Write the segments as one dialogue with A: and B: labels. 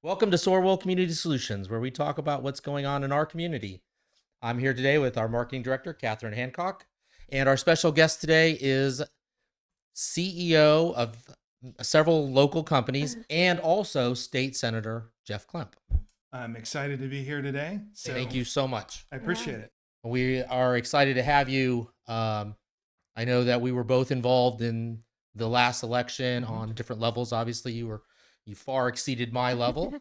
A: Welcome to SorWil Community Solutions, where we talk about what's going on in our community. I'm here today with our marketing director, Kathryn Hancock, and our special guest today is CEO of several local companies and also State Senator Jeff Klemp.
B: I'm excited to be here today.
A: Thank you so much.
B: I appreciate it.
A: We are excited to have you. I know that we were both involved in the last election on different levels. Obviously, you far exceeded my level.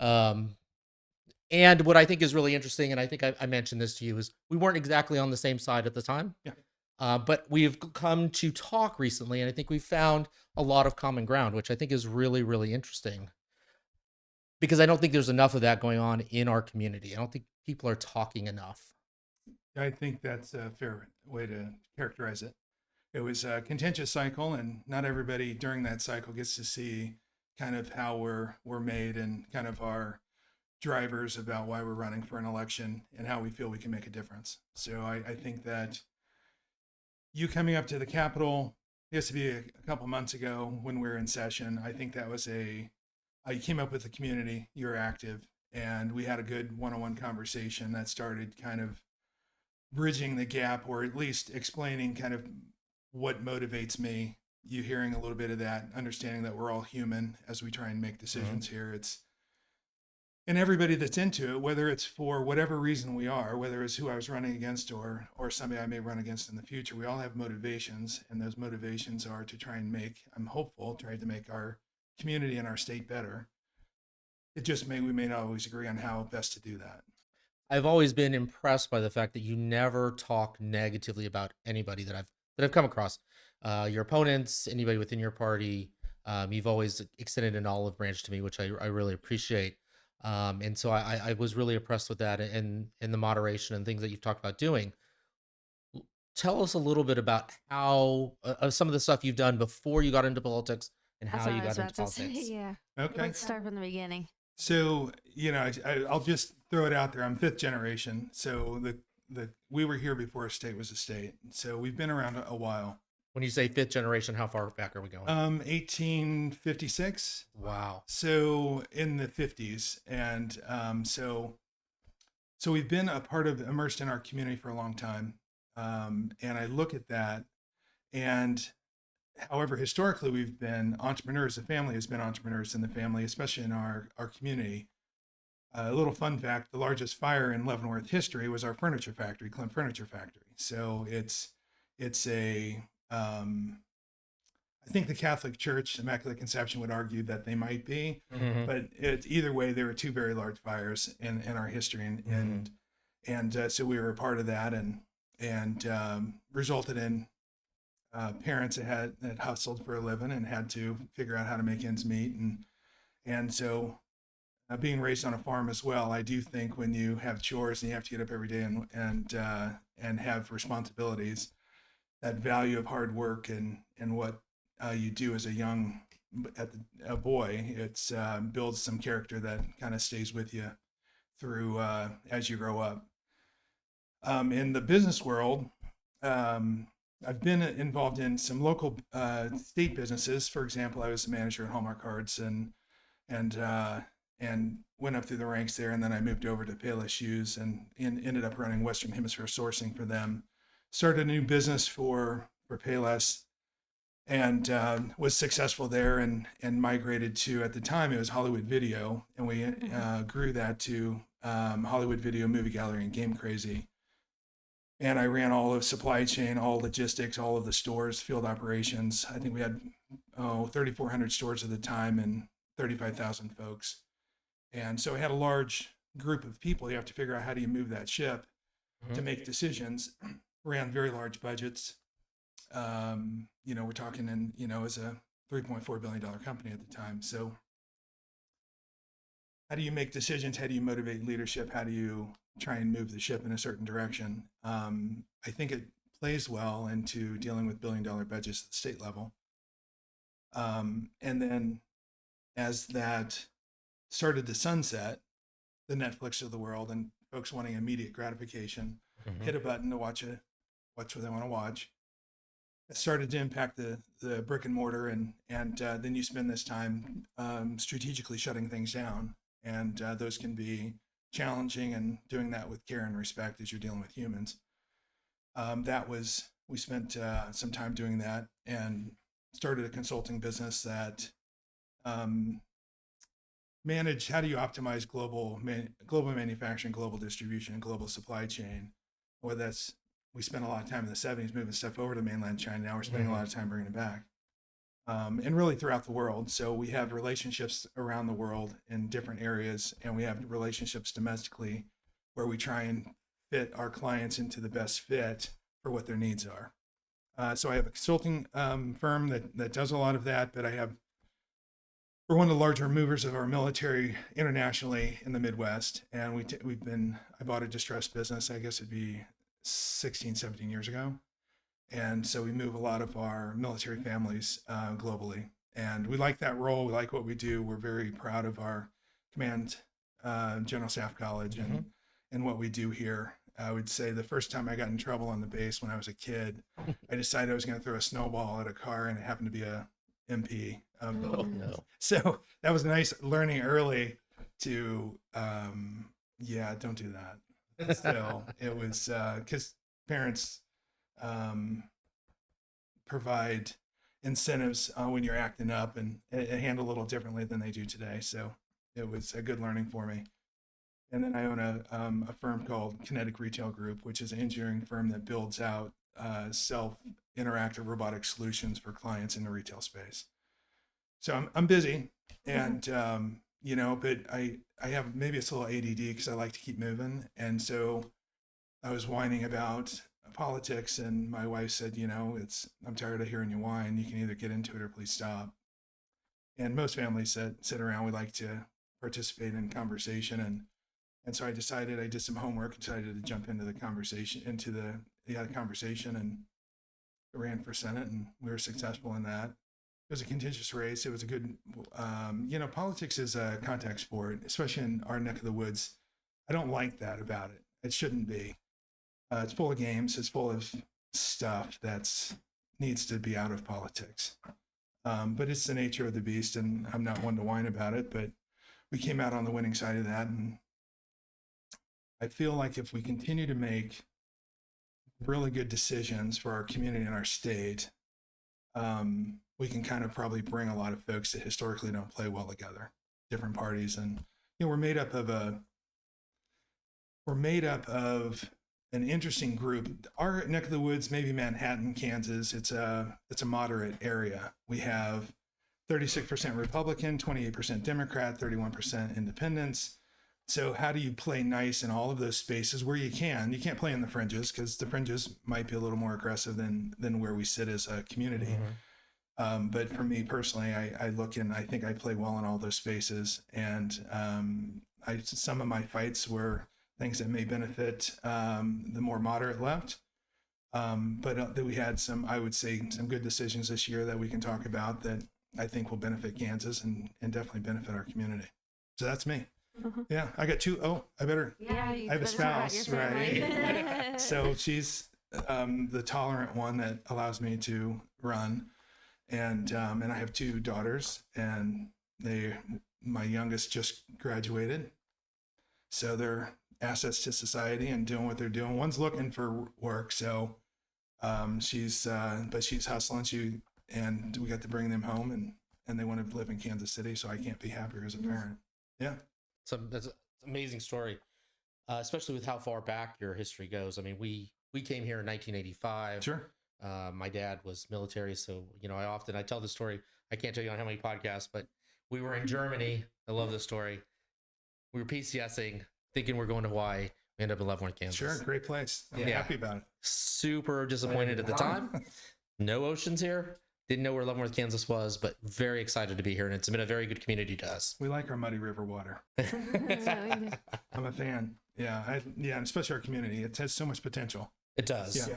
A: Um, and what I think is really interesting, and I think I mentioned this to you, is we weren't exactly on the same side at the time.
B: Yeah.
A: But we've come to talk recently, and I think we've found a lot of common ground, which I think is really, really interesting. Because I don't think there's enough of that going on in our community. I don't think people are talking enough.
B: I think that's a fair way to characterize it. It was a contentious cycle, and not everybody during that cycle gets to see kind of how we're made and kind of our drivers about why we're running for an election and how we feel we can make a difference. So I think that you coming up to the Capitol, it used to be a couple months ago when we were in session. I think that was you came up with the community, you were active, and we had a good one-on-one conversation that started kind of bridging the gap, or at least explaining kind of what motivates me. You hearing a little bit of that, understanding that we're all human as we try and make decisions here. And everybody that's into it, whether it's for whatever reason we are, whether it's who I was running against or somebody I may run against in the future, we all have motivations, and those motivations are to try and make, I'm hopeful, try to make our community and our state better. It just we may not always agree on how best to do that.
A: I've always been impressed by the fact that you never talk negatively about anybody that I've come across. Your opponents, anybody within your party, you've always extended an olive branch to me, which I really appreciate. And so I was really impressed with that and the moderation and things that you've talked about doing. Tell us a little bit about how some of the stuff you've done before you got into politics and
C: That's
A: how
C: what
A: you
C: I was
A: got into
C: about to say.
A: politics.
C: Yeah.
B: Okay.
C: Let's start from the beginning.
B: So, I'll just throw it out there. I'm fifth generation. So we were here before a state was a state. So we've been around a while.
A: When you say fifth generation, how far back are we going?
B: 1856.
A: Wow.
B: So in the 50s. And so we've been a part of immersed in our community for a long time. And I look at that, and however, historically, we've been entrepreneurs. The family has been entrepreneurs in the family, especially in our community. A little fun fact, the largest fire in Leavenworth history was our furniture factory, Klemp Furniture Factory. So it's I think the Catholic Church, Immaculate Conception, would argue that they might be, but either way, there were two very large fires in our history, and so we were a part of that, and resulted in parents that hustled for a living and had to figure out how to make ends meet, and so being raised on a farm as well, I do think when you have chores and you have to get up every day and have responsibilities, that value of hard work and what you do as a boy, it's builds some character that kind of stays with you through as you grow up. In the business world, I've been involved in some local state businesses. For example, I was a manager at Hallmark Cards and went up through the ranks there, and then I moved over to Payless Shoes and ended up running Western Hemisphere sourcing for them. Started a new business for Payless, and was successful there, and migrated to, at the time it was Hollywood Video, and we grew that to Hollywood Video, Movie Gallery, and Game Crazy. And I ran all of supply chain, all logistics, all of the stores, field operations. I think we had 3,400 stores at the time and 35,000 folks. And so I had a large group of people. You have to figure out how do you move that ship to make decisions. Ran very large budgets. We're talking as a $3.4 billion company at the time. So how do you make decisions? How do you motivate leadership? How do you try and move the ship in a certain direction? I think it plays well into dealing with billion-dollar budgets at the state level. And then as that started to sunset, the Netflix of the world and folks wanting immediate gratification, hit a button to watch what they want to watch. it started to impact the brick and mortar, and then you spend this time strategically shutting things down, and those can be challenging. And doing that with care and respect as you're dealing with humans. We spent some time doing that and started a consulting business that managed how do you optimize global manufacturing, global distribution, global supply chain. Whether that's we spent a lot of time in the 70s moving stuff over to mainland China. Now we're spending a lot of time bringing it back. And really throughout the world. So we have relationships around the world in different areas, and we have relationships domestically where we try and fit our clients into the best fit for what their needs are. So I have a consulting firm that does a lot of that, but we're one of the larger movers of our military internationally in the Midwest. And I bought a distressed business, I guess it'd be 16, 17 years ago. And so we move a lot of our military families globally. And we like that role. We like what we do. We're very proud of our command General Staff College and what we do here. I would say the first time I got in trouble on the base when I was a kid, I decided I was going to throw a snowball at a car, and it happened to be a MP.
A: No.
B: So that was nice learning early to, don't do that. So it was because parents provide incentives when you're acting up and handle a little differently than they do today. So it was a good learning for me. And then I own a firm called Kinetic Retail Group, which is an engineering firm that builds out self-interactive robotic solutions for clients in the retail space. So I'm busy, and but I have maybe it's a little ADD because I like to keep moving. And so I was whining about politics, and my wife said, I'm tired of hearing you whine. You can either get into it or please stop. And most families sit around. We like to participate in conversation, and so I did some homework, decided to jump into the conversation, and ran for Senate, and we were successful in that. It was a contentious race. It was a good, politics is a contact sport, especially in our neck of the woods. I don't like that about it. It shouldn't be. It's full of games. It's full of stuff that needs to be out of politics. But it's the nature of the beast, and I'm not one to whine about it, but we came out on the winning side of that. And I feel like if we continue to make really good decisions for our community and our state, we can kind of probably bring a lot of folks that historically don't play well together, different parties. And, we're made up of an interesting group. Our neck of the woods, maybe Manhattan, Kansas, it's a moderate area. We have 36% Republican, 28% Democrat, 31% independents. So how do you play nice in all of those spaces where you can? You can't play in the fringes because the fringes might be a little more aggressive than where we sit as a community. But for me personally, I look and I think I play well in all those spaces. And some of my fights were things that may benefit the more moderate left. But we had some good decisions this year that we can talk about that I think will benefit Kansas and definitely benefit our community. So that's me. Yeah, I got two. Oh, I have a spouse, right? So she's the tolerant one that allows me to run. And I have two daughters, and my youngest just graduated. So they're assets to society and doing what they're doing. One's looking for work. So she's hustling. And we got to bring them home, and they want to live in Kansas City. So I can't be happier as a parent. Yeah.
A: So that's an amazing story, especially with how far back your history goes. I mean, we came here in 1985.
B: Sure.
A: My dad was military, so I tell this story. I can't tell you on how many podcasts, but we were in Germany. I love this story. We were PCSing, thinking we're going to Hawaii. We ended up in Leavenworth, Kansas.
B: Sure, great place. I'm happy about it.
A: Super disappointed at the time. No oceans here. Didn't know where Leavenworth, Kansas was, but very excited to be here, and it's been a very good community to us.
B: We like our muddy river water. I'm a fan. Yeah, and especially our community. It has so much potential.
A: It does.
B: Yeah.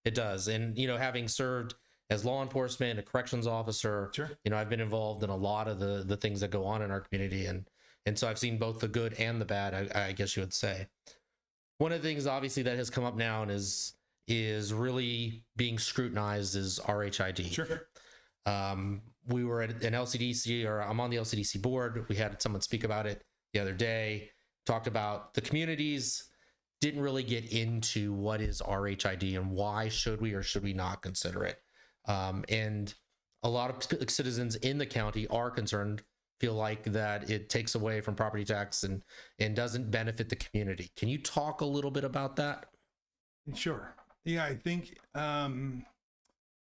A: It does. And, having served as law enforcement, a corrections officer,
B: sure.
A: I've been involved in a lot of the things that go on in our community. And so I've seen both the good and the bad, I guess you would say. One of the things, obviously, that has come up now and is is really being scrutinized is RHID.
B: Sure.
A: We were at an LCDC, or I'm on the LCDC board. We had someone speak about it the other day, talked about the communities, didn't really get into what is RHID and why should we or should we not consider it. And a lot of citizens in the county are concerned, feel like that it takes away from property tax and doesn't benefit the community. Can you talk a little bit about that?
B: Sure. Yeah, I think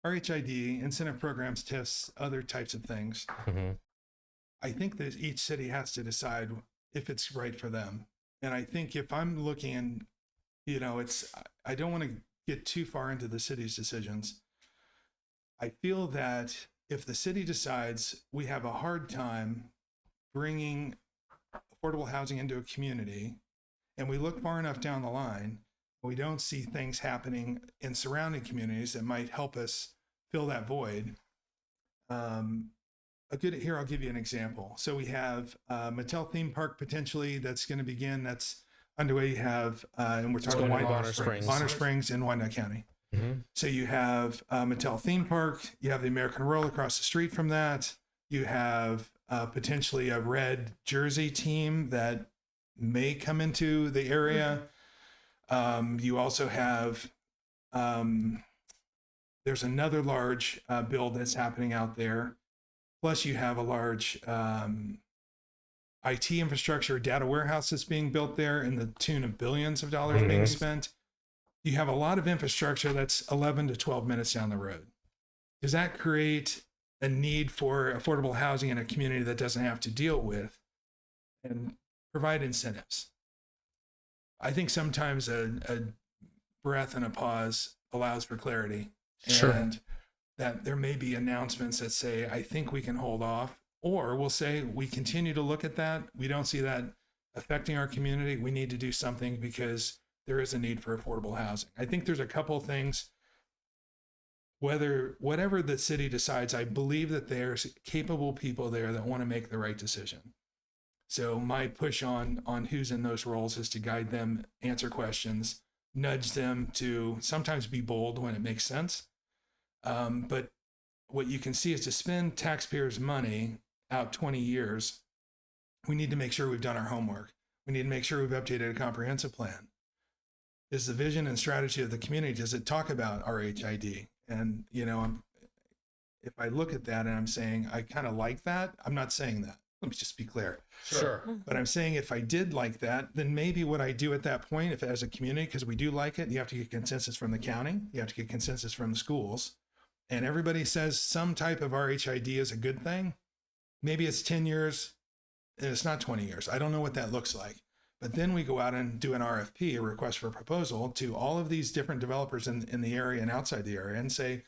B: RHID, incentive programs, TIFs, other types of things.
A: Mm-hmm.
B: I think that each city has to decide if it's right for them. And I think if I'm looking, I don't want to get too far into the city's decisions. I feel that if the city decides we have a hard time bringing affordable housing into a community, and we look far enough down the line, we don't see things happening in surrounding communities that might help us fill that void. Here, I'll give you an example. So we have Mattel theme park potentially that's going to begin. That's underway. You have, and we're talking
A: Bonner Springs.
B: Bonner Springs in Wyandotte County.
A: Mm-hmm.
B: So you have Mattel theme park. You have the American Roll across the street from that. You have potentially a red jersey team that may come into the area. You also have, there's another large build that's happening out there. Plus you have a large IT infrastructure, data warehouse that's being built there in the tune of billions of dollars being spent. You have a lot of infrastructure that's 11 to 12 minutes down the road. Does that create a need for affordable housing in a community that doesn't have to deal with and provide incentives? I think sometimes a breath and a pause allows for clarity.
A: Sure.
B: And that there may be announcements that say, I think we can hold off, or we'll say, we continue to look at that. We don't see that affecting our community. We need to do something because there is a need for affordable housing. I think there's a couple of things, whatever the city decides, I believe that there's capable people there that want to make the right decision. So my push on who's in those roles is to guide them, answer questions, nudge them to sometimes be bold when it makes sense. But what you can see is to spend taxpayers' money out 20 years, we need to make sure we've done our homework. We need to make sure we've updated a comprehensive plan. Is the vision and strategy of the community, does it talk about RHID? And, if I look at that and I'm saying, I kind of like that, I'm not saying that. Let me just be clear.
A: Sure.
B: But I'm saying if I did like that, then maybe what I do at that point, if as a community, because we do like it, you have to get consensus from the county, you have to get consensus from the schools, and everybody says some type of RHID is a good thing. Maybe it's 10 years and it's not 20 years. I don't know what that looks like. But then we go out and do an RFP, a request for proposal, to all of these different developers in the area and outside the area and say,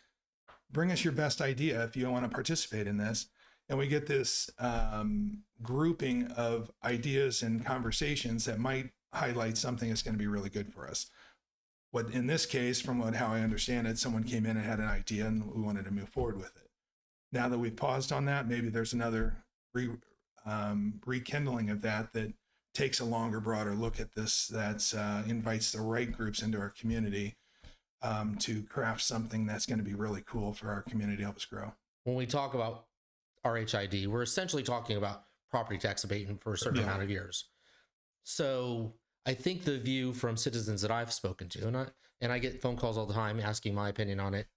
B: bring us your best idea if you want to participate in this. And we get this grouping of ideas and conversations that might highlight something that's going to be really good for us. What in this case, from how I understand it, someone came in and had an idea and we wanted to move forward with it. Now that we've paused on that, maybe there's another rekindling of that takes a longer, broader look at this, that invites the right groups into our community to craft something that's going to be really cool for our community to help us grow.
A: When we talk about RHID, we're essentially talking about property tax abatement for a certain amount of years. So I think the view from citizens that I've spoken to, and I get phone calls all the time asking my opinion on it.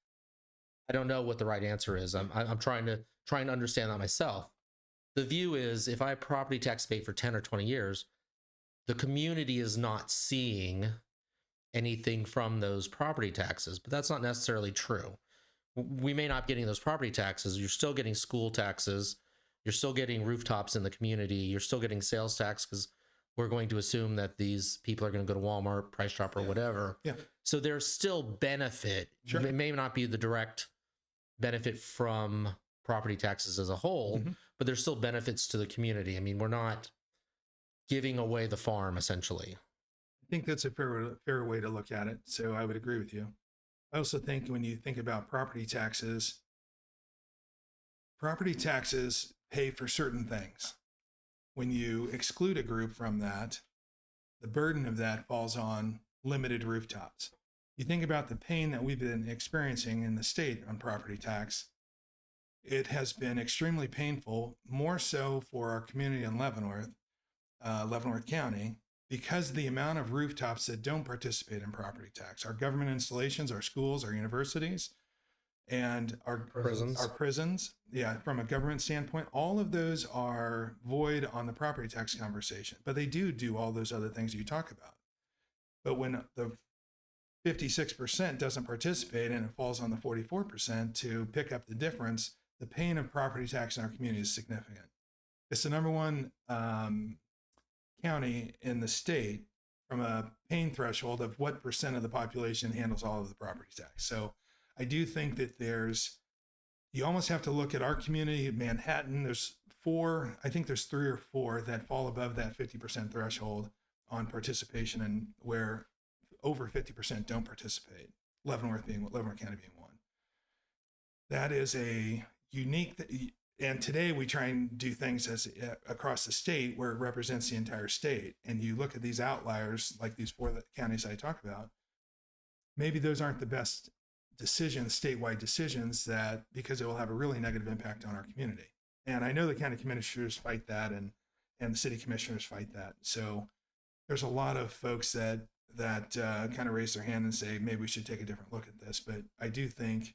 A: I don't know what the right answer is. I'm trying to understand that myself. The view is if I property tax abate for 10 or 20 years, the community is not seeing anything from those property taxes, but that's not necessarily true. We may not be getting those property taxes. You're still getting school taxes. You're still getting rooftops in the community. You're still getting sales tax because we're going to assume that these people are going to go to Walmart, Price Chopper, whatever. Yeah. So there's still benefit. Sure. It may not be the direct benefit from property taxes as a whole, but there's still benefits to the community. I mean, we're not giving away the farm, essentially.
B: I think that's a fair way to look at it. So I would agree with you. I also think when you think about property taxes pay for certain things. When you exclude a group from that, the burden of that falls on limited rooftops. You think about the pain that we've been experiencing in the state on property tax. It has been extremely painful, more so for our community in Leavenworth County, because of the amount of rooftops that don't participate in property tax. Our government installations, our schools, our universities, and our prisons. Yeah, from a government standpoint, all of those are void on the property tax conversation, but they do all those other things you talk about. But when the 56% doesn't participate and it falls on the 44% to pick up the difference, the pain of property tax in our community is significant. It's the number one county in the state from a pain threshold of what percent of the population handles all of the property tax. So I do think that you almost have to look at our community, Manhattan. There's I think there's 3 or 4 that fall above that 50% threshold on participation, and where over 50% don't participate. Leavenworth County being one. That is a unique, and today we try and do things across the state where it represents the entire state. And you look at these outliers, like these 4 counties I talk about, maybe those aren't the best decisions, statewide decisions, because it will have a really negative impact on our community. And I know the county commissioners fight that, and the city commissioners fight that. So there's a lot of folks that kind of raise their hand and say, maybe we should take a different look at this. But I do think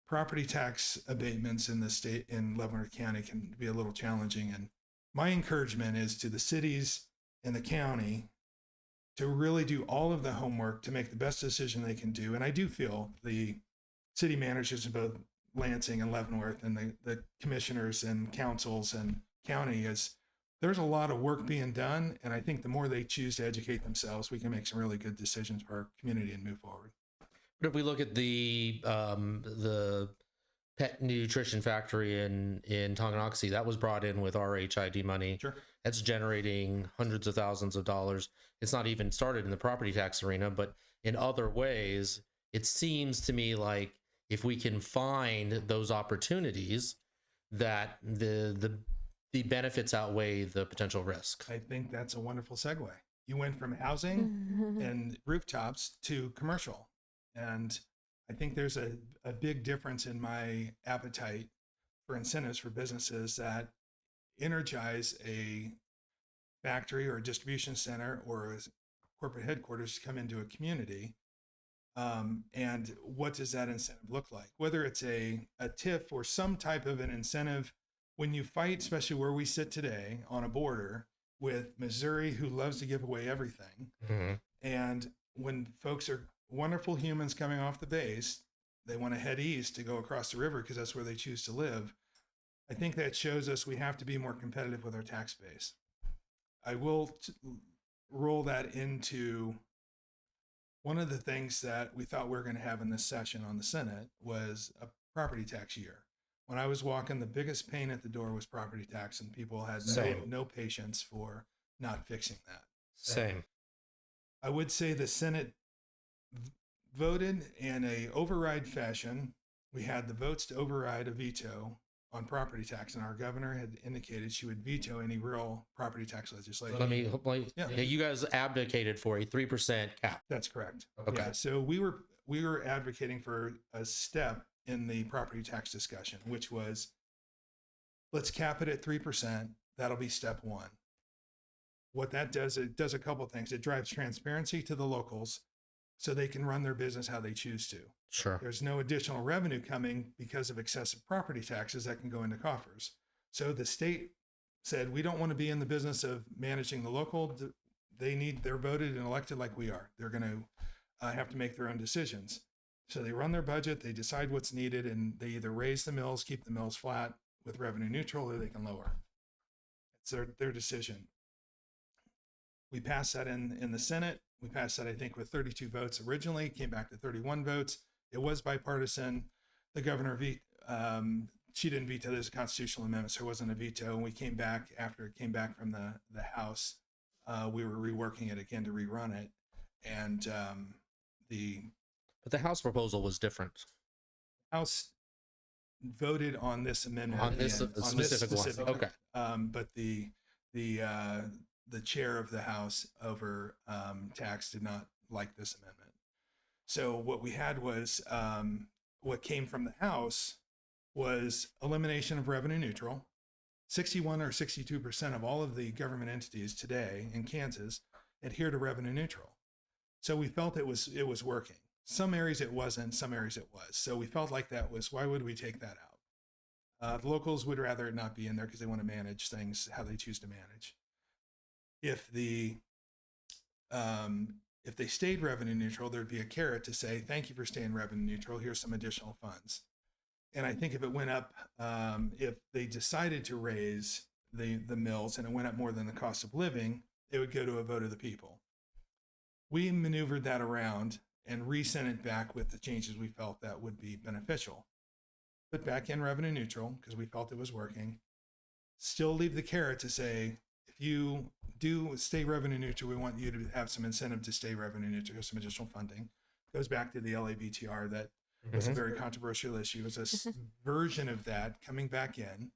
B: property tax abatements in the state, in Leavenworth County, can be a little challenging. And my encouragement is to the cities and the county to really do all of the homework to make the best decision they can do. And I do feel the city managers in both Lansing and Leavenworth, and the commissioners and councils and county, there's a lot of work being done. And I think the more they choose to educate themselves, we can make some really good decisions for our community and move forward.
A: But if we look at the pet nutrition factory in Tonganoxie, that was brought in with our HID money.
B: Sure.
A: That's generating hundreds of thousands of dollars. It's not even started in the property tax arena, but in other ways, it seems to me like if we can find those opportunities, that the benefits outweigh the potential risk.
B: I think that's a wonderful segue. You went from housing and rooftops to commercial. And I think there's a big difference in my appetite for incentives for businesses that energize a factory or a distribution center or a corporate headquarters to come into a community. And what does that incentive look like? Whether it's a TIF or some type of an incentive, when you fight, especially where we sit today on a border with Missouri, who loves to give away everything.
A: Mm-hmm.
B: And when folks are wonderful humans coming off the base, they want to head east to go across the river because that's where they choose to live. I think that shows us we have to be more competitive with our tax base. I will roll that into one of the things that we thought we were going to have in this session on the Senate was a property tax year. When I was walking, the biggest pain at the door was property tax, and people had no patience for not fixing that.
A: Same.
B: I would say the Senate voted in a override fashion. We had the votes to override a veto on property tax, and our governor had indicated she would veto any real property tax legislation.
A: You guys abdicated for a 3% cap.
B: That's correct.
A: Okay.
B: Yeah, so we were advocating for a step in the property tax discussion, which was, let's cap it at 3%. That'll be step 1. What that does, it does a couple of things. It drives transparency to the locals so they can run their business how they choose to.
A: Sure.
B: There's no additional revenue coming because of excessive property taxes that can go into coffers. So the state said, we don't want to be in the business of managing the local. They're voted and elected like we are. They're going to have to make their own decisions. So they run their budget, they decide what's needed, and they either raise the mills, keep the mills flat with revenue neutral, or they can lower. It's their decision. We passed that in the Senate. We passed that, I think, with 32 votes originally, came back to 31 votes. It was bipartisan. The governor, she didn't veto this constitutional amendment, so it wasn't a veto. And we came back, after it came back from the House, we were reworking it again to rerun it. And
A: But the House proposal was different.
B: House voted on this amendment.
A: On this specific one. Okay.
B: But the chair of the House over tax did not like this amendment. So what we had was what came from the House was elimination of revenue neutral. 61 or 62% of all of the government entities today in Kansas adhere to revenue neutral. So we felt it was working. Some areas it wasn't, some areas it was. So we felt like that was, why would we take that out? The locals would rather it not be in there because they want to manage things how they choose to manage. If they stayed revenue neutral, there'd be a carrot to say, thank you for staying revenue neutral. Here's some additional funds. And I think if it went up, if they decided to raise the mills and it went up more than the cost of living, it would go to a vote of the people. We maneuvered that around and resent it back with the changes we felt that would be beneficial. Put back in revenue neutral because we felt it was working. Still leave the carrot to say, if you do stay revenue neutral, we want you to have some incentive to stay revenue neutral, some additional funding. Goes back to the LABTR that was a very controversial issue. It was a version of that coming back in,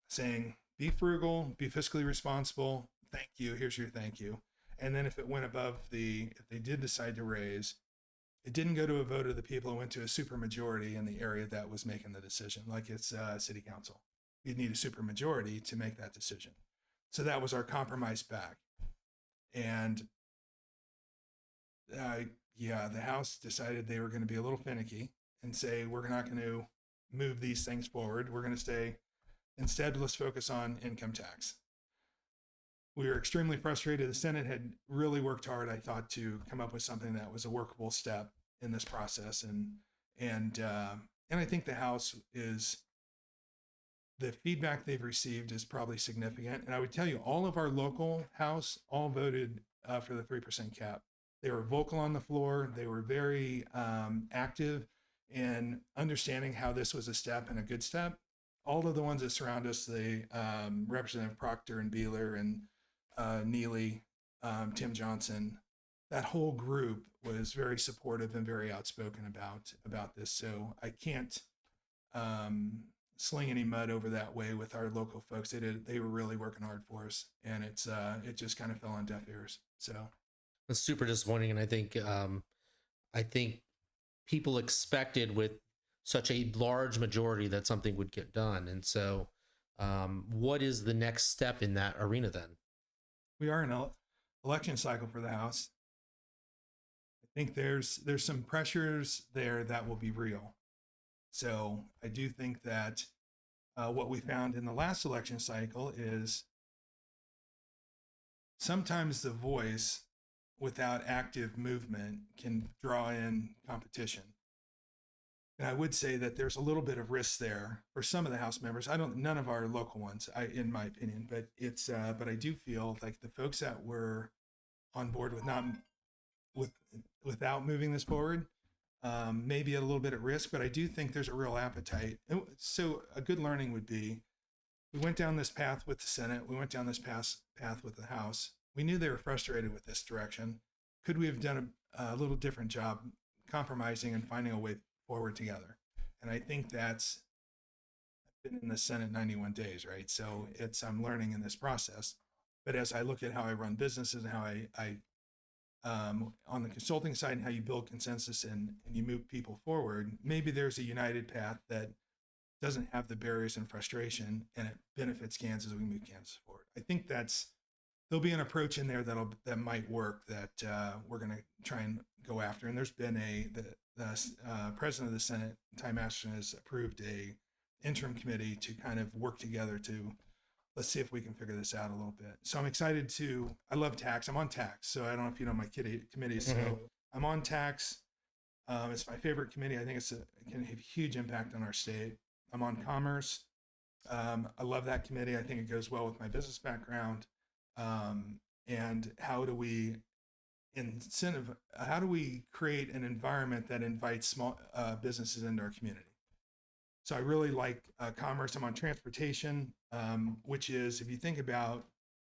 B: saying, be frugal, be fiscally responsible. Thank you. Here's your thank you. And then if it went above if they did decide to raise, it didn't go to a vote of the people. It went to a supermajority in the area that was making the decision, like it's city council. You'd need a supermajority to make that decision. So that was our compromise back. And the House decided they were going to be a little finicky and say, we're not going to move these things forward. We're going to stay, instead, let's focus on income tax. We were extremely frustrated. The Senate had really worked hard, I thought, to come up with something that was a workable step in this process. And I think the House the feedback they've received is probably significant. And I would tell you, all of our local House all voted for the 3% cap. They were vocal on the floor. They were very active in understanding how this was a step and a good step. All of the ones that surround us, the Representative Proctor and Beeler and Neely, Tim Johnson, that whole group was very supportive and very outspoken about this. So I can't sling any mud over that way with our local folks. They were really working hard for us, and it just kind of fell on deaf ears. So
A: it's super disappointing, and I think people expected with such a large majority that something would get done. And so what is the next step in that arena then?
B: We are in an election cycle for the House. I think there's some pressures there that will be real. So I do think that what we found in the last election cycle is sometimes the voice without active movement can draw in competition. And I would say that there's a little bit of risk there for some of the House members. None of our local ones, in my opinion, but but I do feel like the folks that were on board without moving this forward, maybe a little bit at risk, but I do think there's a real appetite. So a good learning would be, we went down this path with the Senate. We went down this path with the House. We knew they were frustrated with this direction. Could we have done a little different job compromising and finding a way forward together? And I think that's been in the Senate 91 days, right? So I'm learning in this process. But as I look at how I run businesses and how I on the consulting side and how you build consensus and you move people forward, maybe there's a united path that doesn't have the barriers and frustration, and it benefits Kansas as we move Kansas forward. I think there'll be an approach in there that might work that we're going to try and go after. And there's been the president of the Senate, Ty Masterson, has approved a interim committee to kind of work together to, let's see if we can figure this out a little bit. So I'm excited I love tax. I'm on tax. So I don't know if you know my committee. So I'm on tax. It's my favorite committee. I think it can have a huge impact on our state. I'm on commerce. I love that committee. I think it goes well with my business background. And how do we create an environment that invites small businesses into our community? So I really like commerce. I'm on transportation, which is, if you think about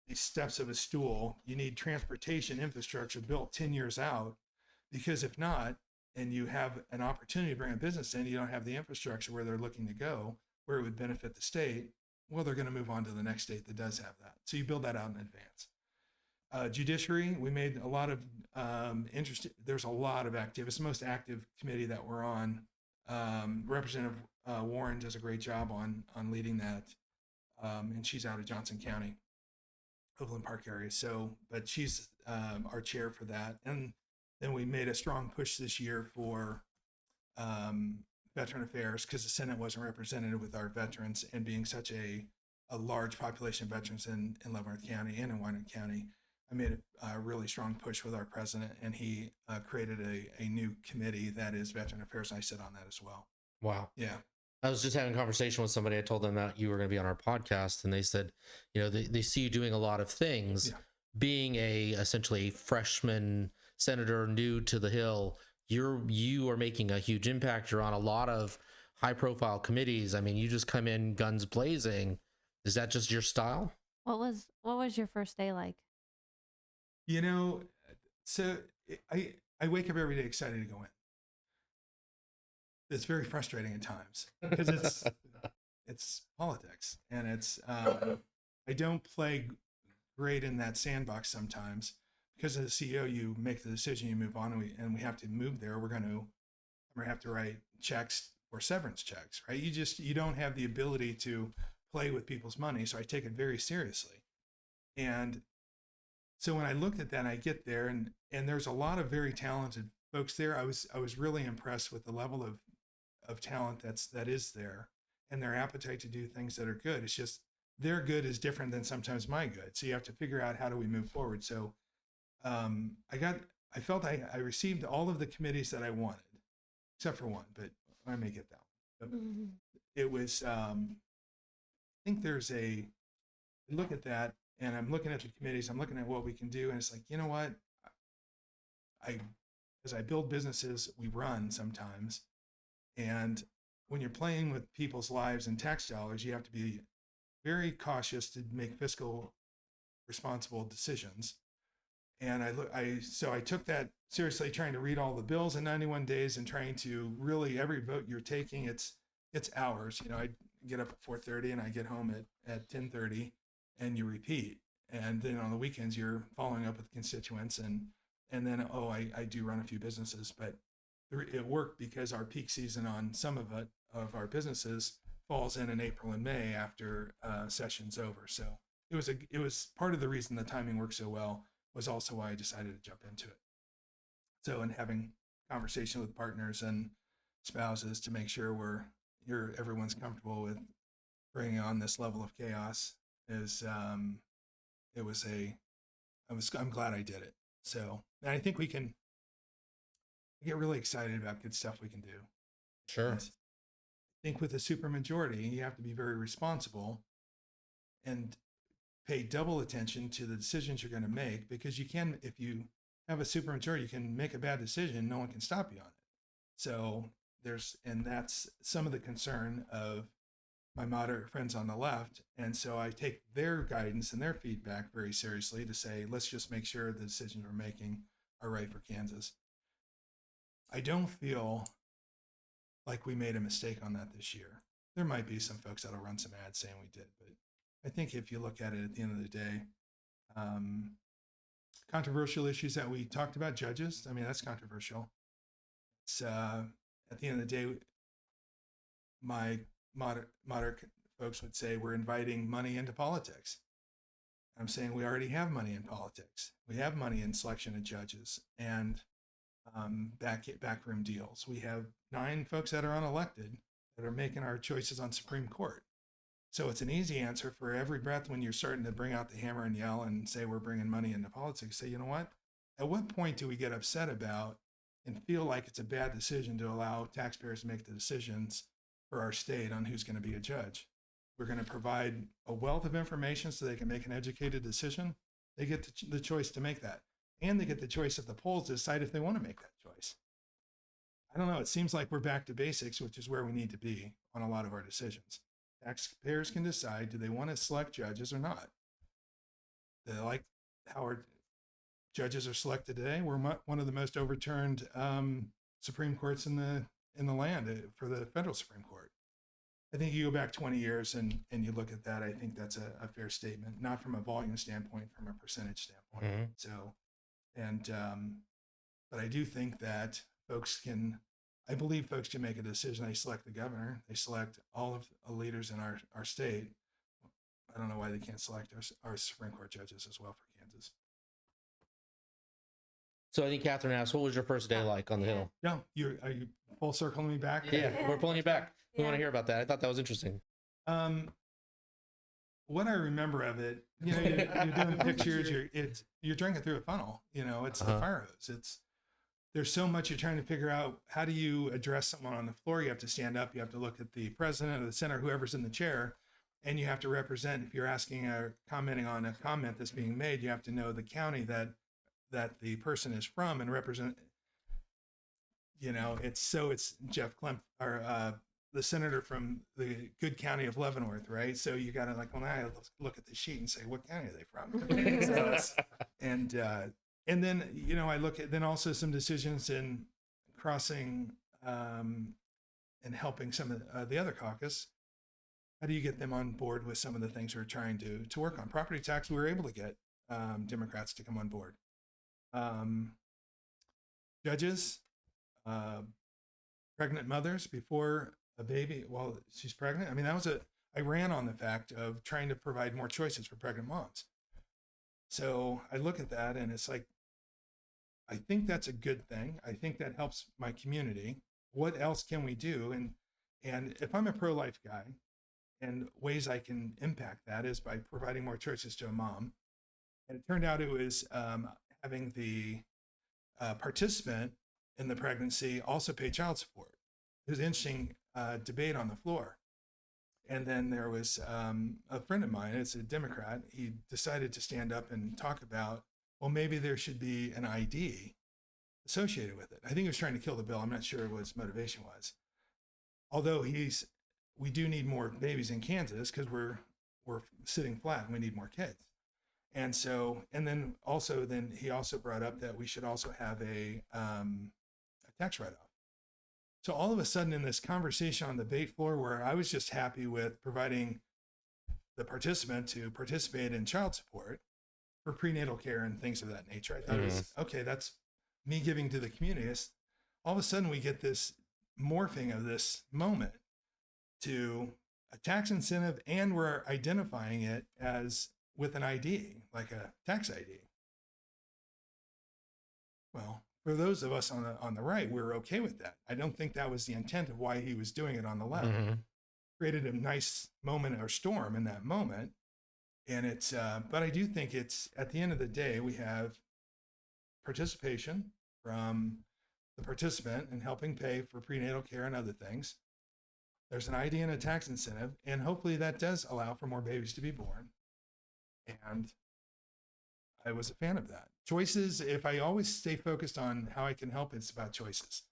B: the steps of a stool, you need transportation infrastructure built 10 years out, because if not, and you have an opportunity to bring a business in, you don't have the infrastructure where they're looking to go, where it would benefit the state, well, they're going to move on to the next state that does have that. So you build that out in advance. Judiciary, we made a lot of there's a lot of active. It's the most active committee that we're on. Representative Warren does a great job on leading that, and she's out of Johnson County, Overland Park area. So, but she's our chair for that. And then we made a strong push this year for veteran affairs because the Senate wasn't represented with our veterans, and being such a large population of veterans in Leavenworth County and in Wyandotte County, I made a really strong push with our president, and he created a new committee that is veteran affairs. And I sit on that as well.
A: Wow.
B: Yeah.
A: I was just having a conversation with somebody. I told them that you were going to be on our podcast, and they said, they see you doing a lot of things.
B: Yeah.
A: Being essentially freshman senator new to the Hill, you are making a huge impact. You're on a lot of high profile committees. I mean, you just come in guns blazing. Is that just your style?
C: What was your first day like?
B: So I wake up every day excited to go in. It's very frustrating at times because it's politics, and it's I don't play great in that sandbox sometimes because as a CEO you make the decision, you move on, and we have to move there. We're going to have to write checks or severance checks, right? You don't have the ability to play with people's money, so I take it very seriously. And so when I looked at that, I get there, and there's a lot of very talented folks there. I was really impressed with the level of talent that is there, and their appetite to do things that are good. It's just their good is different than sometimes my good. So you have to figure out how do we move forward. So I felt I received all of the committees that I wanted, except for one, but I may get that one.
C: Mm-hmm.
B: It was I think I look at that, and I'm looking at the committees, I'm looking at what we can do, and it's like, you know what? As I build businesses, we run sometimes. And when you're playing with people's lives and tax dollars, you have to be very cautious to make fiscal responsible decisions. And so I took that seriously, trying to read all the bills in 91 days and trying to really, every vote you're taking, it's hours. I get up at 4:30 and I get home at 10:30, and you repeat. And then on the weekends, you're following up with constituents, and then, I do run a few businesses, but it worked because our peak season on some of our businesses falls in April and May after session's over. So it was part of the reason the timing worked so well, was also why I decided to jump into it. So, and having conversation with partners and spouses to make sure everyone's comfortable with bringing on this level of chaos is I'm glad I did it. So, and I think I get really excited about good stuff we can do.
A: Sure.
B: And I think with a supermajority, you have to be very responsible and pay double attention to the decisions you're going to make, because if you have a supermajority, you can make a bad decision, no one can stop you on it. So that's some of the concern of my moderate friends on the left. And so I take their guidance and their feedback very seriously to say, let's just make sure the decisions we're making are right for Kansas. I don't feel like we made a mistake on that this year. There might be some folks that'll run some ads saying we did, but I think if you look at it at the end of the day, controversial issues that we talked about, judges, I mean, that's controversial. It's at the end of the day, my moderate folks would say we're inviting money into politics. I'm saying we already have money in politics. We have money in selection of judges and backroom deals. We have 9 folks that are unelected that are making our choices on Supreme Court. So it's an easy answer for every breath when you're starting to bring out the hammer and yell and say we're bringing money into politics. Say, you know what? At what point do we get upset about and feel like it's a bad decision to allow taxpayers to make the decisions for our state on who's going to be a judge? We're going to provide a wealth of information so they can make an educated decision. They get the choice to make that. And they get the choice at the polls to decide if they want to make that choice. I don't know. It seems like we're back to basics, which is where we need to be on a lot of our decisions. Taxpayers can decide, do they want to select judges or not? They like how our judges are selected today. We're one of the most overturned Supreme Courts in the land for the federal Supreme Court. I think you go back 20 years and you look at that, I think that's a fair statement, not from a volume standpoint, from a percentage standpoint.
A: Mhm.
B: So, and, but I do think that I believe folks can make a decision. They select the governor, they select all of the leaders in our state. I don't know why they can't select our Supreme Court judges as well for Kansas.
A: So I think Kathryn asked, what was your first day like on the Hill?
B: Yeah, are you full circling me back?
A: Yeah, we're pulling you back. We want to
C: Yeah.
A: hear about that. I thought that was interesting.
B: What I remember of it, you're doing pictures, you're drinking through a funnel, it's the fire hose. There's so much you're trying to figure out. How do you address someone on the floor? You have to stand up, you have to look at the president or the senator, whoever's in the chair, and you have to represent. If you're asking or commenting on a comment that's being made, you have to know the county that the person is from and represent. It's Jeff Klemp, or the senator from the good county of Leavenworth, right? So you got to when I look at the sheet and say, what county are they from? And then, I look at then also some decisions in crossing and helping some of the other caucus. How do you get them on board with some of the things we're trying to work on? Property tax, we were able to get Democrats to come on board. Judges, pregnant mothers before a baby while she's pregnant. I mean, I ran on the fact of trying to provide more choices for pregnant moms. So I look at that and it's like, I think that's a good thing. I think that helps my community. What else can we do? And if I'm a pro-life guy, and ways I can impact that is by providing more choices to a mom. And it turned out it was having the participant in the pregnancy also pay child support. It was an interesting debate on the floor. And then there was a friend of mine, it's a Democrat, he decided to stand up and talk about, well, maybe there should be an ID associated with it. I think he was trying to kill the bill. I'm not sure what his motivation was. Although we do need more babies in Kansas because we're sitting flat and we need more kids. And so, and then he also brought up that we should also have a tax write-off. So all of a sudden in this conversation on the debate floor where I was just happy with providing the participant to participate in child support for prenatal care and things of that nature, I thought it was, okay, that's me giving to the community. All of a sudden we get this morphing of this moment to a tax incentive, and we're identifying it as with an ID, like a tax ID. Well, for those of us on the right, we're okay with that. I don't think that was the intent of why he was doing it on the left. Created a nice moment or storm in that moment. And but I do think it's, at the end of the day, we have participation from the participant in helping pay for prenatal care and other things. There's an ID and a tax incentive, and hopefully that does allow for more babies to be born. And I was a fan of that. Choices, if I always stay focused on how I can help, it's about choices.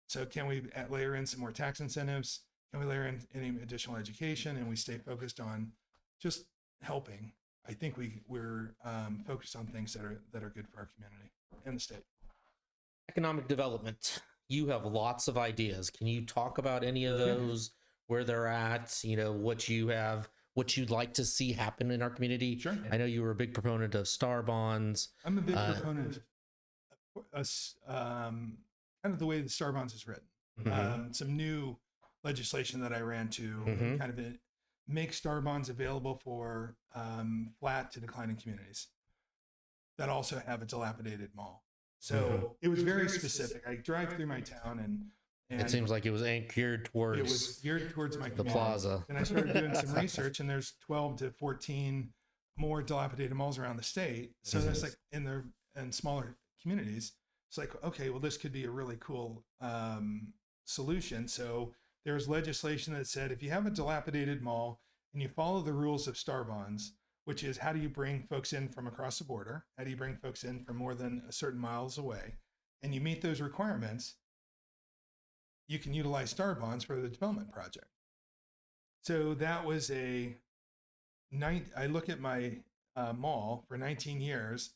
B: So can we layer in some more tax incentives? Can we layer in any additional education? And we stay focused on just helping. I think we're focused on things that are good for our community and the state.
A: Economic development. You have lots of ideas. Can you talk about any of those, where they're at, what you have, what you'd like to see happen in our community?
B: Sure.
A: I know you were a big proponent of star bonds.
B: I'm a big proponent of kind of the way the star bonds is written. Some new legislation that I ran to kind of make star bonds available for flat to declining communities that also have a dilapidated mall. So it was very specific. I drive through my town and
A: it seems like it was geared towards
B: it was geared towards my
A: the
B: community.
A: plaza.
B: And I started doing some research, and there's 12 to 14 more dilapidated malls around the state. So that's like in smaller communities. It's like, okay, well, this could be a really cool solution. So there's legislation that said if you have a dilapidated mall and you follow the rules of star bonds, which is how do you bring folks in from across the border? How do you bring folks in from more than a certain miles away? And you meet those requirements, you can utilize star bonds for the development project. So that was I look at my mall for 19 years,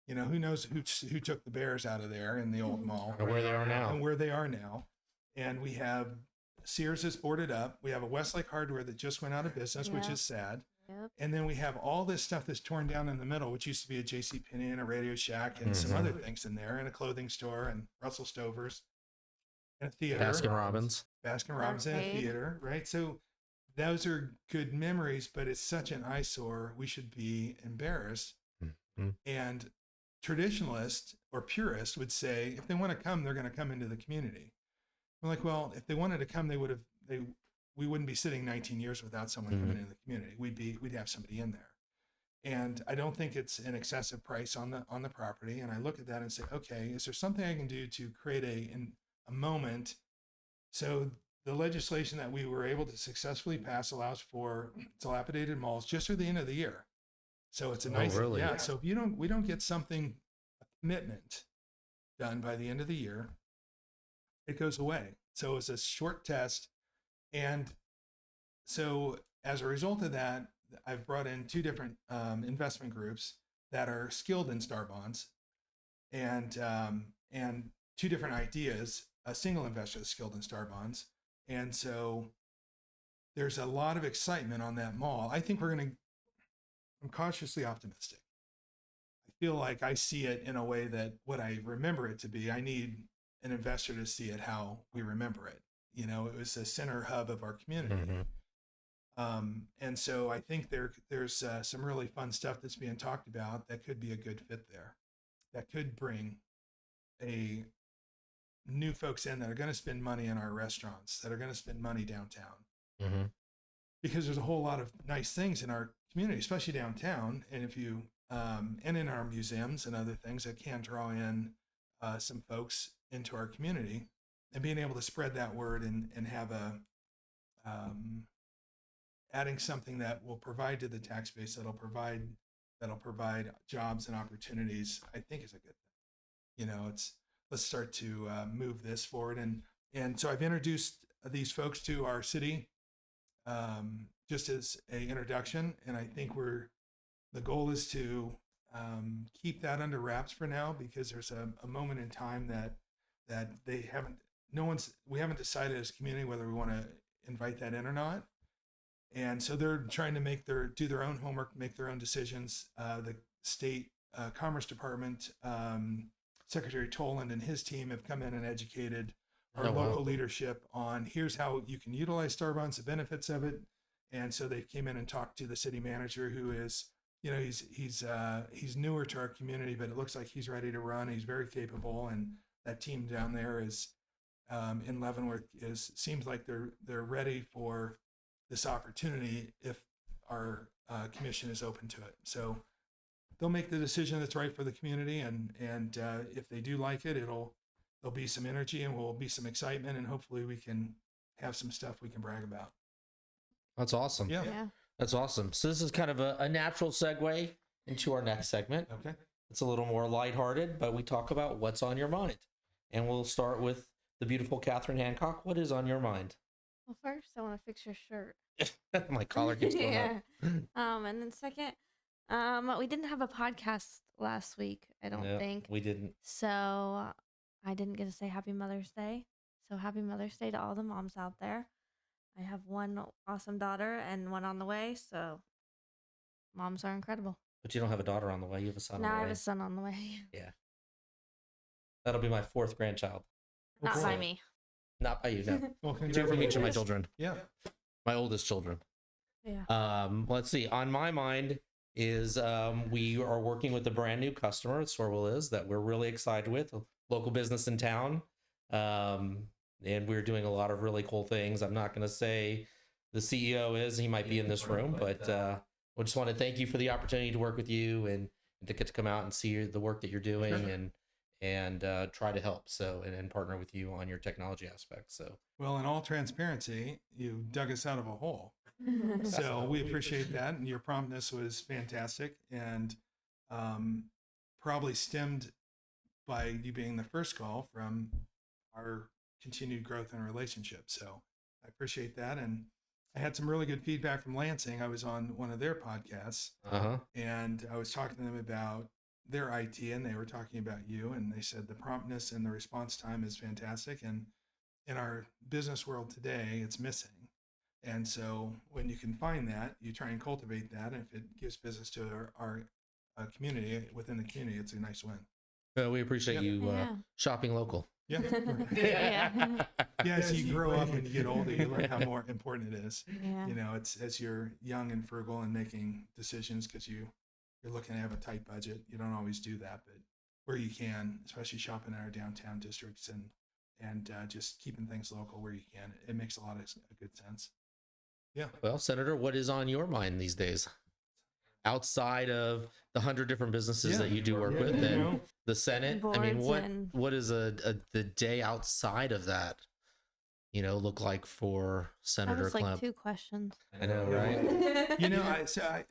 B: who knows who took the bears out of there in the old mall.
A: Or where they are now.
B: And where they are now. And we have Sears is boarded up. We have a Westlake Hardware that just went out of business, which
C: Yep.
B: is sad.
C: Yep.
B: And then we have all this stuff that's torn down in the middle, which used to be a JCPenney and a Radio Shack and some other things in there, and a clothing store and Russell Stover's and a theater.
A: Baskin Robbins.
B: Baskin Robbins and a
C: Arcade.
B: theater, right? So those are good memories, but it's such an eyesore. We should be embarrassed. And traditionalists or purists would say, if they want to come, they're going to come into the community. We're like, well, if they wanted to come, we wouldn't be sitting 19 years without someone coming into the community. We'd have somebody in there. And I don't think it's an excessive price on the property. And I look at that and say, okay, is there something I can do to create a moment? So the legislation that we were able to successfully pass allows for dilapidated malls just through the end of the year. So it's a nice,
A: really?
B: yeah. So if we don't get something, a commitment done by the end of the year, it goes away. So it's a short test. And so as a result of that, I've brought in 2 different investment groups that are skilled in star bonds, and 2 different ideas. A single investor that's skilled in star bonds, and so there's a lot of excitement on that mall. I think I'm cautiously optimistic. I feel like I see it in a way that what I remember it to be. I need an investor to see it how we remember it. It was a center hub of our community. And so I think there's some really fun stuff that's being talked about that could be a good fit there, that could bring new folks in that are going to spend money in our restaurants, that are going to spend money downtown. Because there's a whole lot of nice things in our community, especially downtown. And if you, and in our museums and other things that can draw in some folks into our community, and being able to spread that word and have adding something that will provide to the tax base, that'll provide jobs and opportunities, I think is a good thing. Let's start to move this forward. And so I've introduced these folks to our city just as an introduction. And I think the goal is to keep that under wraps for now, because there's a moment in time that we haven't decided as a community whether we want to invite that in or not. And so they're trying to do their own homework, make their own decisions. The state Commerce Department, Secretary Toland and his team have come in and educated our local leadership on here's how you can utilize star bonds, the benefits of it. And so they came in and talked to the city manager, who is, he's newer to our community, but it looks like he's ready to run. He's very capable, and that team down there is in Leavenworth seems like they're ready for this opportunity if our commission is open to it. So they'll make the decision that's right for the community, and if they do like it, there'll be some energy and will be some excitement, and hopefully we can have some stuff we can brag about.
A: That's awesome.
B: Yeah.
A: That's awesome. So this is kind of a natural segue into our next segment.
B: Okay.
A: It's a little more lighthearted, but we talk about what's on your mind. And we'll start with the beautiful Kathryn Hancock. What is on your mind?
C: Well, first, I want to fix your shirt.
A: My collar keeps going up.
C: And then second, we didn't have a podcast last week, I don't
A: No,
C: think.
A: we didn't.
C: So I didn't get to say Happy Mother's Day. So Happy Mother's Day to all the moms out there. I have one awesome daughter and one on the way. So moms are incredible.
A: But you don't have a daughter on the way. You have a son
C: Now
A: on
C: I
A: the
C: have
A: way.
C: a son on the way.
A: Yeah. That'll be my 4th grandchild.
C: Not
B: cool.
C: by me.
A: Not by you, no.
B: Well,
A: 2 from each of my children.
B: Yeah.
A: My oldest children.
C: Yeah.
A: Let's see. On my mind is we are working with a brand new customer, SorWil is, that we're really excited with, a local business in town. And we're doing a lot of really cool things. I'm not going to say the CEO is, he might be in this room, but we just want to thank you for the opportunity to work with you and to get to come out and see the work that you're doing and try to help and partner with you on your technology aspects. So,
B: Well, in all transparency, you dug us out of a hole. So we appreciate that. And your promptness was fantastic, and probably stemmed by you being the first call from our continued growth in our relationship. So I appreciate that. And I had some really good feedback from Lansing. I was on one of their podcasts, and I was talking to them about their IT, and they were talking about you, and they said the promptness and the response time is fantastic. And in our business world today, it's missing. And so when you can find that, you try and cultivate that. And if it gives business to our community, within the community, it's a nice win.
A: We appreciate you shopping local.
B: Yeah.
C: Yeah.
B: Yeah, as you grow up and you get older, you learn how more important it is.
C: Yeah.
B: You know, it's as you're young and frugal and making decisions because you're looking to have a tight budget. You don't always do that, but where you can, especially shopping in our downtown districts and just keeping things local where you can, it makes a lot of good sense. Yeah.
A: Well, Senator, what is on your mind these days? Outside of the 100 different businesses that you do work with and the Senate, I mean, what is the day outside of that, look like for Senator
C: That was like
A: Klemp?
C: 2 questions.
A: I know, right?
B: You know, I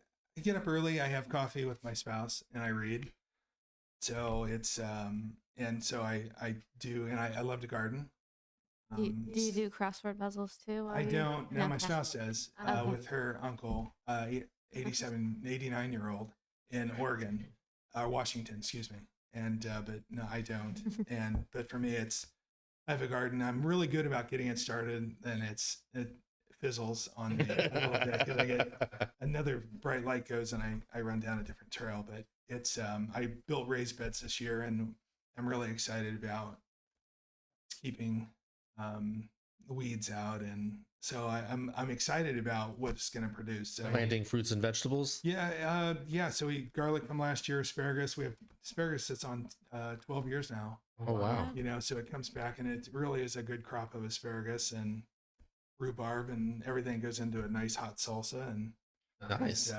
B: get up early. I have coffee with my spouse and I read. So it's and so I do, and I love to garden.
C: Do you do crossword puzzles too?
B: I don't. No, my
C: Okay.
B: spouse does
C: Okay.
B: with her uncle, 89-year-old in Oregon, Washington, excuse me. And but no, I don't. But for me, I have a garden. I'm really good about getting it started, and it fizzles on me a little bit because I get another bright light goes and I run down a different trail. But it's I built raised beds this year, and I'm really excited about keeping the weeds out, and so I'm excited about what it's going to produce. So,
A: Planting fruits and vegetables.
B: yeah. So we garlic from last year, asparagus. We have asparagus that's on 12 years now.
A: Oh wow!
B: You know, so it comes back, and it really is a good crop of asparagus and rhubarb, and everything goes into a nice hot salsa. And
A: Nice.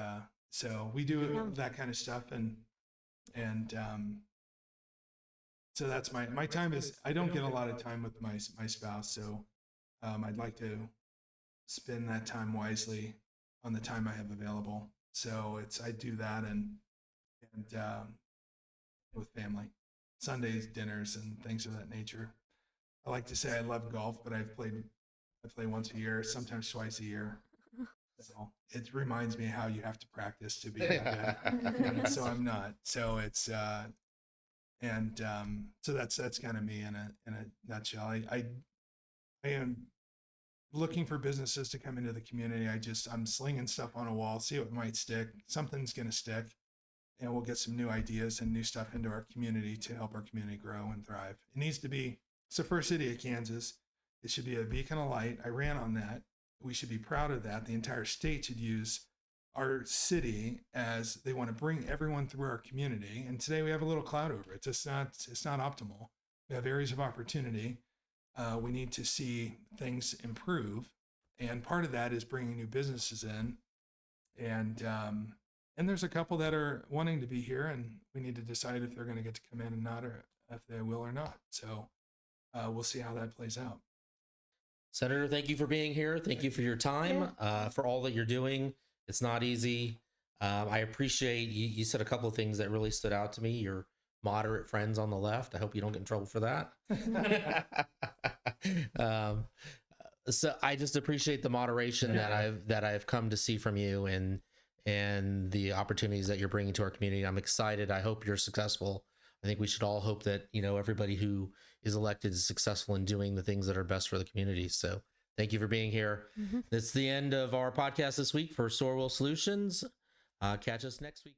B: so we do that kind of stuff, and so that's my time is. I don't get a lot of time with my spouse, so I'd like to spend that time wisely on the time I have available. So I do that and with family, Sundays, dinners, and things of that nature. I like to say I love golf, but I play once a year, sometimes twice a year. So it reminds me how you have to practice to be that good. And so I'm not. So it's so that's kind of me in a nutshell. I am looking for businesses to come into the community. I'm slinging stuff on a wall, see what might stick. Something's going to stick, and we'll get some new ideas and new stuff into our community to help our community grow and thrive. It needs to be. It's the first city of Kansas. It should be a beacon of light. I ran on that. We should be proud of that. The entire state should use our city as they want to bring everyone through our community. And today we have a little cloud over it. It's not optimal. We have areas of opportunity. We need to see things improve. And part of that is bringing new businesses in. And there's a couple that are wanting to be here, and we need to decide if they're going to get to come in and not, or if they will or not. So we'll see how that plays out.
A: Senator, thank you for being here. Thank you for your time, for all that you're doing. It's not easy. I appreciate you said a couple of things that really stood out to me. Your moderate friends on the left. I hope you don't get in trouble for that. So I just appreciate the moderation that I've come to see from you and the opportunities that you're bringing to our community. I'm excited. I hope you're successful. I think we should all hope that, everybody who is elected is successful in doing the things that are best for the community. So thank you for being here. That's the end of our podcast this week for SorWil Solutions. Catch us next week.